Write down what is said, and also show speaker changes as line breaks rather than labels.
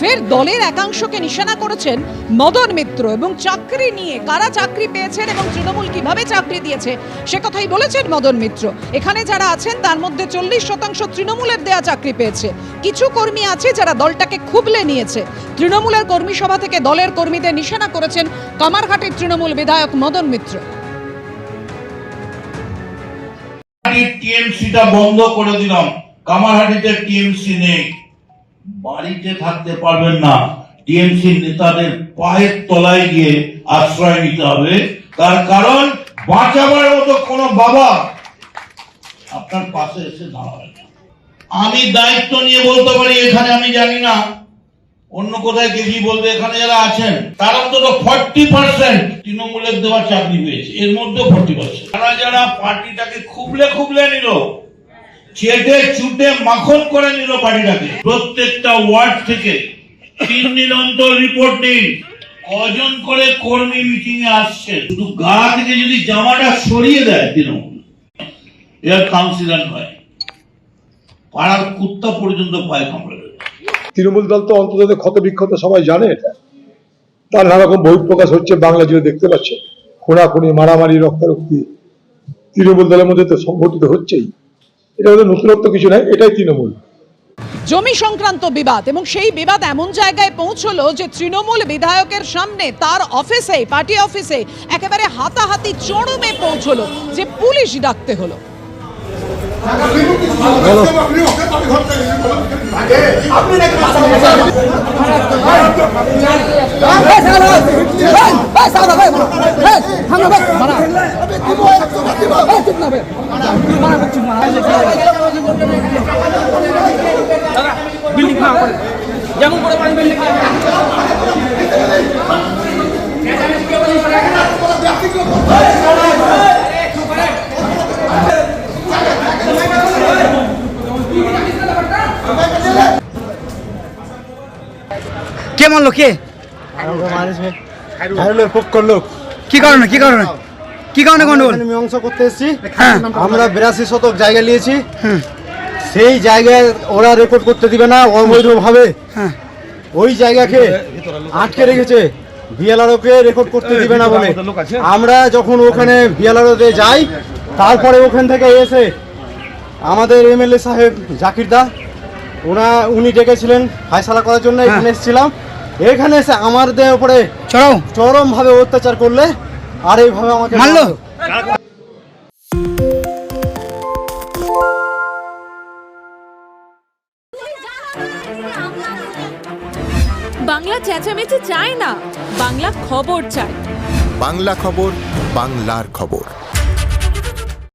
ফের দলের একাংশকে নিশানা করেছেন মদন মিত্র এবং চাকরি নিয়ে কারা চাকরি পেয়েছেন এবং তৃণমূল কিভাবে চাকরি দিয়েছে সে কথাই বলেছেন মদন মিত্র। এখানে যারা আছেন তার মধ্যে 40% তৃণমূলের দেয়া চাকরি পেয়েছে। কিছু কর্মী আছে যারা দলটাকে খুবলে নিয়েছে। তৃণমূলের কর্মী সভা থেকে দলের কর্মীদের নিশানা করেছেন কামারহাটির তৃণমূল বিধায়ক মদন মিত্র।
টিএমসিটা বন্ধ করে দিলাম, কামারহাটিতে টিএমসি নেই, বাড়িতে থাকতে পারবেন না, টিএমসি নেতাদের পায়ের তলায় গিয়ে আশ্রয় নিতে হবে। তার কারণ বাঁচাবার মতো কোনো বাবা আপনার পাশে এসে দাঁড়াবে না। আমি দায়িত্ব নিয়ে বলতে পারি, এখানে আমি জানি না অন্য কোথায় কে কি বলবে, এখানে যারা আছেন তারা অন্তত 40% তৃণমূলের দেওয়া চাকরি পেয়েছে, এর মধ্যে 40%। যারা যারা পার্টিটাকে খুবলে নিল, চেটে চুটে মাখন করে নিল পার্টিটাকে, প্রত্যেকটা ওয়ার্ড থেকে 3 দিন অন্তর রিপোর্ট নিন কজন করে কর্মী মিটিং এ আসছে। শুধু গা থেকে যদি জামাটা সরিয়ে দেয় তৃণমূল, এর কাউন্সিলর নয়, পাড়ার কুত্তা পর্যন্ত পায় কামড়ে।
তৃণমূল দল তো অন্তত ক্ষত বিক্ষত সবাই জানে, এটা তার নানা রকম বহিঃপ্রকাশ হচ্ছে, বাংলা জুড়ে দেখতে পাচ্ছে, খুনাখুনি, মারামারি, রক্তারক্তি তৃণমূল দলের মধ্যে তো সংঘটিত হচ্ছেই। এটা হচ্ছে নতুনত্ব কিছু নয়, এটাই তৃণমূল।
জমি সংক্রান্ত বিবাদ এবং সেই বিবাদ এমন জায়গায় পৌঁছলো যে তৃণমূল বিধায়কের সামনে তার অফিসে, পার্টি অফিসে একেবারে হাতাহাতি চরমে পৌঁছলো যে পুলিশ ডাকতে হলো।
যেমন করে বিল্ডিং
কে মারলো? কে
পক্ষের লোক?
কি কারণে গন্ডগোল?
মীমাংসা করতে এসেছি। আমরা 82 শতক জায়গা নিয়েছি, সেই জায়গায় ওরা রেকর্ড করতে দিবে না অবৈধভাবে। ওই জায়গাকে আটকে রেখেছে, বিএলআরওকে রেকর্ড করতে দিবে না বলে। আমরা যখন ওখানে বিএলআরওতে যাই, তারপরে ওখান থেকে এসে আমাদের এমএলএ সাহেব জাকির দা উনি ডেকেছিলেন ফায়সালা করার জন্য। এখানে এসেছিলাম, এখানে এসে আমাদের উপরে চরম ভাবে অত্যাচার করলে আর এইভাবে আমাকে মারলো।
বাংলা চেঁচামেচি চায় না, বাংলা খবর চায়।
বাংলা খবর, বাংলার খবর।